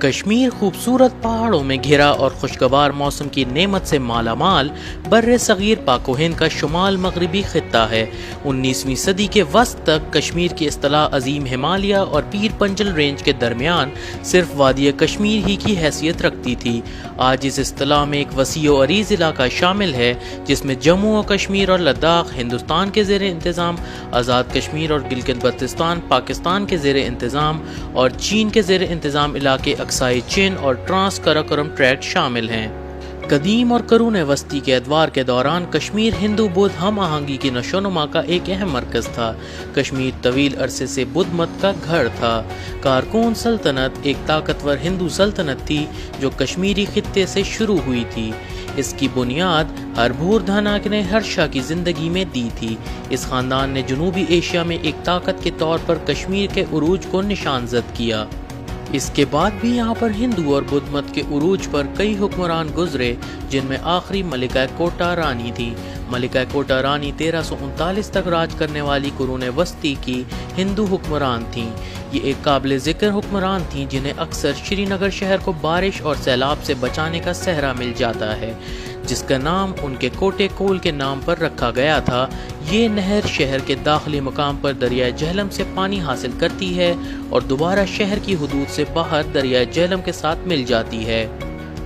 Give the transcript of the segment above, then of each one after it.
کشمیر خوبصورت پہاڑوں میں گھرا اور خوشگوار موسم کی نعمت سے مالا مال بر صغیر پاک و ہند کا شمال مغربی خطہ ہے۔ 19ویں صدی کے وسط تک کشمیر کی اصطلاح عظیم ہمالیہ اور پیر پنجل رینج کے درمیان صرف وادی کشمیر ہی کی حیثیت رکھتی تھی۔ آج اس اصطلاح میں ایک وسیع و عریض علاقہ شامل ہے جس میں جموں و کشمیر اور لداخ ہندوستان کے زیر انتظام، آزاد کشمیر اور گلگت بلتستان پاکستان کے زیر انتظام اور چین کے زیر انتظام علاقے اکسائی چین اور ٹرانس کراکورم ٹریکٹ شامل ہیں۔ قدیم اور قرون وسطی کے ادوار کے دوران کشمیر ہندو بدھ ہم آہنگی کی نشو و نما کا ایک اہم مرکز تھا۔ کشمیر طویل عرصے سے بدھ مت کا گھر تھا۔ کارکون سلطنت ایک طاقتور ہندو سلطنت تھی جو کشمیری خطے سے شروع ہوئی تھی۔ اس کی بنیاد ہربھوردھانک نے ہرشا کی زندگی میں دی تھی۔ اس خاندان نے جنوبی ایشیا میں ایک طاقت کے طور پر کشمیر کے عروج کو نشان زد کیا۔ اس کے بعد بھی یہاں پر ہندو اور بدھ مت کے عروج پر کئی حکمران گزرے، جن میں آخری ملکہ کوٹا رانی تھی۔ ملکہ کوٹا رانی 1339 تک راج کرنے والی قرون وسطی کی ہندو حکمران تھیں۔ یہ ایک قابل ذکر حکمران تھیں جنہیں اکثر شری نگر شہر کو بارش اور سیلاب سے بچانے کا سہرا مل جاتا ہے، جس کا نام ان کے کوٹے کول کے نام پر رکھا گیا تھا۔ یہ نہر شہر کے داخلی مقام پر دریائے جہلم سے پانی حاصل کرتی ہے اور دوبارہ شہر کی حدود سے باہر دریائے جہلم کے ساتھ مل جاتی ہے۔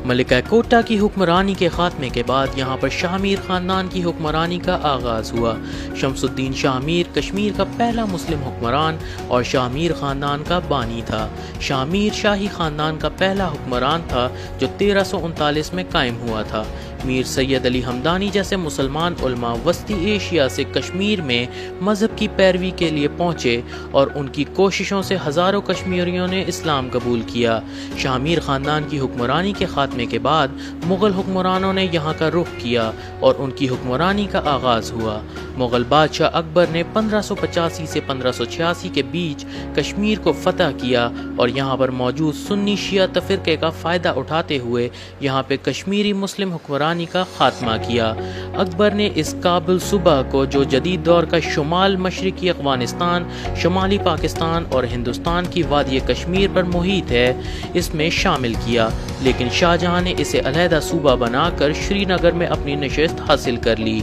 ملکہ کوٹا کی حکمرانی کے خاتمے کے بعد یہاں پر شاہ میر خاندان کی حکمرانی کا آغاز ہوا۔ شمس الدین شاہ میر کشمیر کا پہلا مسلم حکمران اور شاہ میر خاندان کا بانی تھا۔ شاہ میر شاہی خاندان کا پہلا حکمران تھا جو 1339 میں قائم ہوا تھا۔ میر سید علی ہمدانی جیسے مسلمان علماء وسطی ایشیا سے کشمیر میں مذہب کی پیروی کے لیے پہنچے اور ان کی کوششوں سے ہزاروں کشمیریوں نے اسلام قبول کیا۔ شاہ میر خاندان کی حکمرانی کے خاتمے کے بعد مغل حکمرانوں نے یہاں کا رخ کیا اور ان کی حکمرانی کا آغاز ہوا۔ مغل بادشاہ اکبر نے 1585 سے 1586 کے بیچ کشمیر کو فتح کیا اور یہاں پر موجود سنی شیعہ تفرقے کا فائدہ اٹھاتے ہوئے یہاں پہ کشمیری مسلم حکمرانی کا خاتمہ کیا۔ اکبر نے اس کابل صوبہ کو جو جدید دور کا شمال مشرقی افغانستان، شمالی پاکستان اور ہندوستان کی وادی کشمیر پر محیط ہے، اس میں شامل کیا، لیکن شاہ جہاں نے اسے علیحدہ صوبہ بنا کر شری نگر میں اپنی نشست حاصل کر لی۔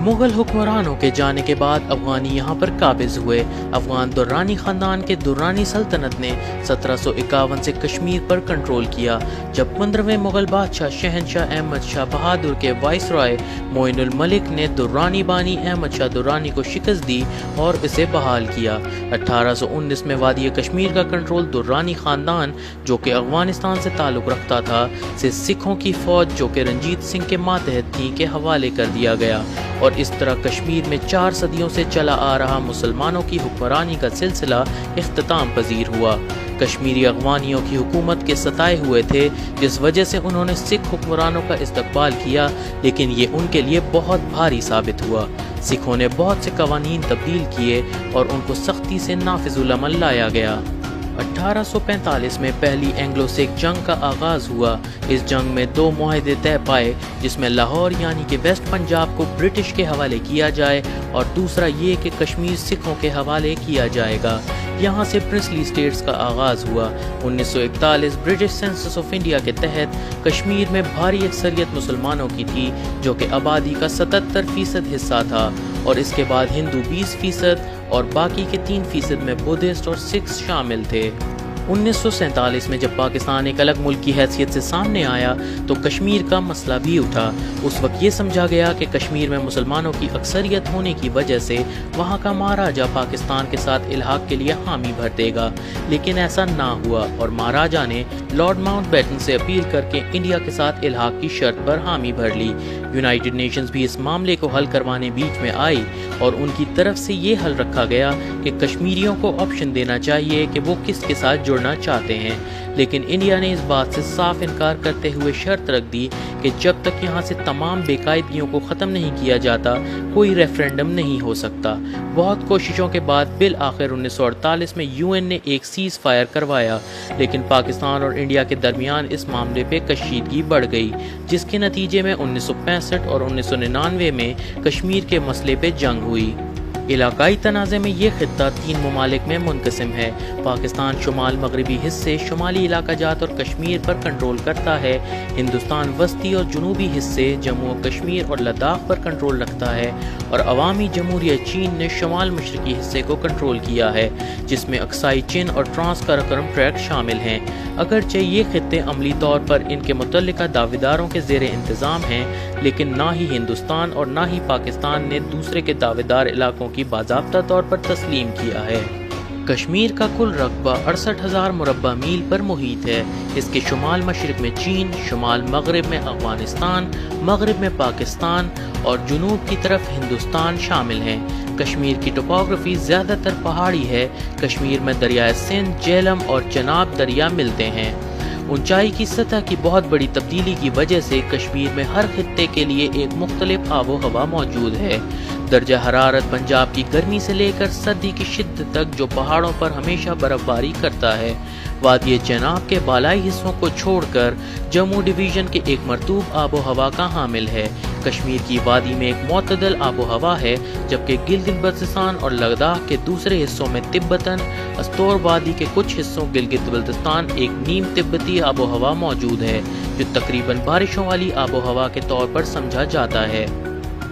مغل حکمرانوں کے جانے کے بعد افغانی یہاں پر قابض ہوئے۔ افغان درانی خاندان کے درانی سلطنت نے 1751 سے کشمیر پر کنٹرول کیا۔ جب 15ویں مغل بادشاہ شہنشاہ احمد شاہ بہادر کے وائس رائے معین الملک نے درانی بانی احمد شاہ درانی کو شکست دی اور اسے بحال کیا۔ 1819 میں وادی کشمیر کا کنٹرول درانی خاندان جو کہ افغانستان سے تعلق رکھتا تھا سے سکھوں کی فوج جو کہ رنجیت سنگھ کے ماتحت تھی کے حوالے کر دیا گیا، اور اس طرح کشمیر میں 4 صدیوں سے چلا آ رہا مسلمانوں کی حکمرانی کا سلسلہ اختتام پذیر ہوا۔ کشمیری افغانیوں کی حکومت کے ستائے ہوئے تھے، جس وجہ سے انہوں نے سکھ حکمرانوں کا استقبال کیا، لیکن یہ ان کے لیے بہت بھاری ثابت ہوا۔ سکھوں نے بہت سے قوانین تبدیل کیے اور ان کو سختی سے نافذ العمل لایا گیا۔ 1845 میں پہلی اینگلو سکھ جنگ کا آغاز ہوا۔ اس جنگ میں 2 معاہدے طے پائے، جس میں لاہور یعنی کہ ویسٹ پنجاب کو برٹش کے حوالے کیا جائے اور دوسرا یہ کہ کشمیر سکھوں کے حوالے کیا جائے گا۔ یہاں سے پرنسلی اسٹیٹس کا آغاز ہوا۔ 1941 برٹش سینسس آف انڈیا کے تحت کشمیر میں بھاری اکثریت مسلمانوں کی تھی، جو کہ آبادی کا 77% حصہ تھا، اور اس کے بعد ہندو 20% اور باقی کے 3% میں بدھسٹ اور سکھ شامل تھے۔ 1947 میں جب پاکستان ایک الگ ملک کی حیثیت سے سامنے آیا تو کشمیر کا مسئلہ بھی اٹھا۔ اس وقت یہ سمجھا گیا کہ کشمیر میں مسلمانوں کی اکثریت ہونے کی وجہ سے وہاں کا مہاراجہ پاکستان کے ساتھ الحاق کے لیے حامی بھر دے گا، لیکن ایسا نہ ہوا اور مہاراجہ نے لارڈ ماؤنٹ بیٹن سے اپیل کر کے انڈیا کے ساتھ الحاق کی شرط پر حامی بھر لی۔ یونائٹڈ نیشنز بھی اس معاملے کو حل کروانے بیچ میں آئی اور ان کی طرف سے یہ حل رکھا گیا کہ کشمیریوں کو آپشن دینا چاہیے کہ وہ کس کے ساتھ جڑنا چاہتے ہیں، لیکن انڈیا نے اس بات سے صاف انکار کرتے ہوئے شرط رکھ دی کہ جب تک یہاں سے تمام بے قاعدگیوں کو ختم نہیں کیا جاتا کوئی ریفرینڈم نہیں ہو سکتا۔ بہت کوششوں کے بعد بالآخر 1948 میں UN نے ایک سیز فائر کروایا، لیکن پاکستان اور انڈیا کے درمیان اس معاملے پہ کشیدگی بڑھ گئی، جس کے نتیجے میں 1965 اور 1999 میں کشمیر کے مسئلے پہ جنگ ہوئی۔ علاقائی تنازع میں یہ خطہ 3 ممالک میں منقسم ہے۔ پاکستان شمال مغربی حصے شمالی علاقہ جات اور کشمیر پر کنٹرول کرتا ہے۔ ہندوستان وسطی اور جنوبی حصے جموں و کشمیر اور لداخ پر کنٹرول رکھتا ہے، اور عوامی جمہوریہ چین نے شمال مشرقی حصے کو کنٹرول کیا ہے، جس میں اکسائی چین اور ٹرانس کراکرم ٹریک شامل ہیں۔ اگرچہ یہ خطے عملی طور پر ان کے متعلقہ دعویداروں کے زیر انتظام ہیں، لیکن نہ ہی ہندوستان اور نہ ہی پاکستان نے دوسرے کے دعویدار علاقوں کی باضابطہ طور پر تسلیم کیا ہے۔ کشمیر کا کل رقبہ 68,000 مربع میل پر محیط ہے۔ اس کے شمال مشرق میں چین، شمال مغرب میں افغانستان، مغرب میں پاکستان اور جنوب کی طرف ہندوستان شامل ہیں۔ کشمیر کی ٹوپوگرافی زیادہ تر پہاڑی ہے۔ کشمیر میں دریائے سندھ، جہلم اور چناب دریا ملتے ہیں۔ اونچائی کی سطح کی بہت بڑی تبدیلی کی وجہ سے کشمیر میں ہر خطے کے لیے ایک مختلف آب و ہوا موجود ہے۔ درجہ حرارت پنجاب کی گرمی سے لے کر سردی کی شدت تک جو پہاڑوں پر ہمیشہ برف باری کرتا ہے۔ وادی چناب کے بالائی حصوں کو چھوڑ کر جموں ڈویژن کے ایک مرطوب آب و ہوا کا حامل ہے۔ کشمیر کی وادی میں ایک معتدل آب و ہوا ہے، جبکہ گلگت بلتستان اور لداخ کے دوسرے حصوں میں تبتاً استور وادی کے کچھ حصوں گلگت بلتستان ایک نیم تبتی آب و ہوا موجود ہے، جو تقریباً بارشوں والی آب و ہوا کے طور پر سمجھا جاتا ہے۔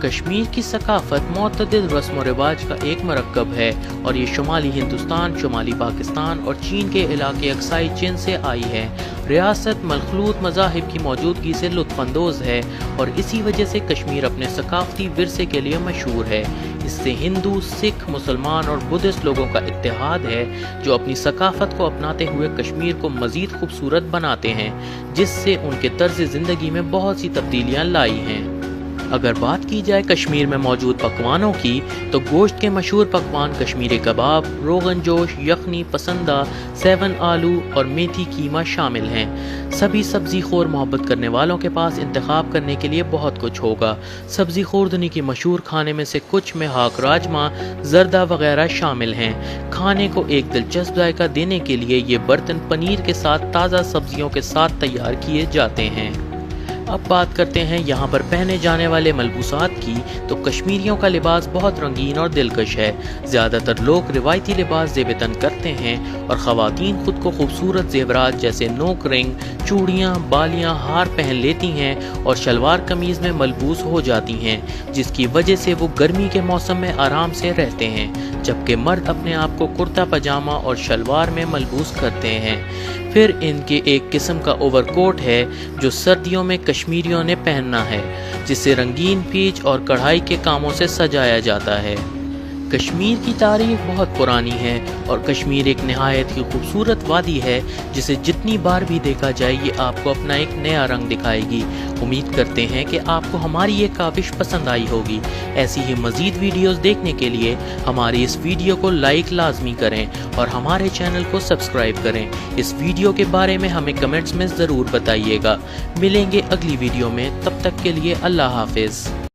کشمیر کی ثقافت معتدل رسم و رواج کا ایک مرکب ہے، اور یہ شمالی ہندوستان، شمالی پاکستان اور چین کے علاقے اکسائی چین سے آئی ہے۔ ریاست مخلوط مذاہب کی موجودگی سے لطف اندوز ہے، اور اسی وجہ سے کشمیر اپنے ثقافتی ورثے کے لیے مشہور ہے۔ اس سے ہندو، سکھ، مسلمان اور بدھسٹ لوگوں کا اتحاد ہے، جو اپنی ثقافت کو اپناتے ہوئے کشمیر کو مزید خوبصورت بناتے ہیں، جس سے ان کے طرز زندگی میں بہت سی تبدیلیاں لائی ہیں۔ اگر بات کی جائے کشمیر میں موجود پکوانوں کی، تو گوشت کے مشہور پکوان کشمیری کباب، روغن جوش، یخنی، پسندہ، سیون آلو اور میتھی کیما شامل ہیں۔ سبھی سبزی خور محبت کرنے والوں کے پاس انتخاب کرنے کے لیے بہت کچھ ہوگا۔ سبزی خوردنی کی مشہور کھانے میں سے کچھ میں ہاک راجما، زردہ وغیرہ شامل ہیں۔ کھانے کو ایک دلچسپ ذائقہ دینے کے لیے یہ برتن پنیر کے ساتھ تازہ سبزیوں کے ساتھ تیار کیے جاتے ہیں۔ اب بات کرتے ہیں یہاں پر پہنے جانے والے ملبوسات کی، تو کشمیریوں کا لباس بہت رنگین اور دلکش ہے۔ زیادہ تر لوگ روایتی لباس زیب تن کرتے ہیں، اور خواتین خود کو خوبصورت زیورات جیسے نوک رنگ، چوڑیاں، بالیاں، ہار پہن لیتی ہیں اور شلوار قمیض میں ملبوس ہو جاتی ہیں، جس کی وجہ سے وہ گرمی کے موسم میں آرام سے رہتے ہیں، جبکہ مرد اپنے آپ کو کرتا پاجامہ اور شلوار میں ملبوس کرتے ہیں۔ پھر ان کے ایک قسم کا اوور کوٹ ہے جو سردیوں میں کشمیریوں نے پہننا ہے، جسے رنگین پیچ اور کڑھائی کے کاموں سے سجایا جاتا ہے۔ کشمیر کی تاریخ بہت پرانی ہے، اور کشمیر ایک نہایت ہی خوبصورت وادی ہے، جسے جتنی بار بھی دیکھا جائے یہ آپ کو اپنا ایک نیا رنگ دکھائے گی۔ امید کرتے ہیں کہ آپ کو ہماری یہ کاوش پسند آئی ہوگی۔ ایسی ہی مزید ویڈیوز دیکھنے کے لیے ہماری اس ویڈیو کو لائک لازمی کریں اور ہمارے چینل کو سبسکرائب کریں۔ اس ویڈیو کے بارے میں ہمیں کمنٹس میں ضرور بتائیے گا۔ ملیں گے اگلی ویڈیو میں، تب تک کے لیے اللہ حافظ۔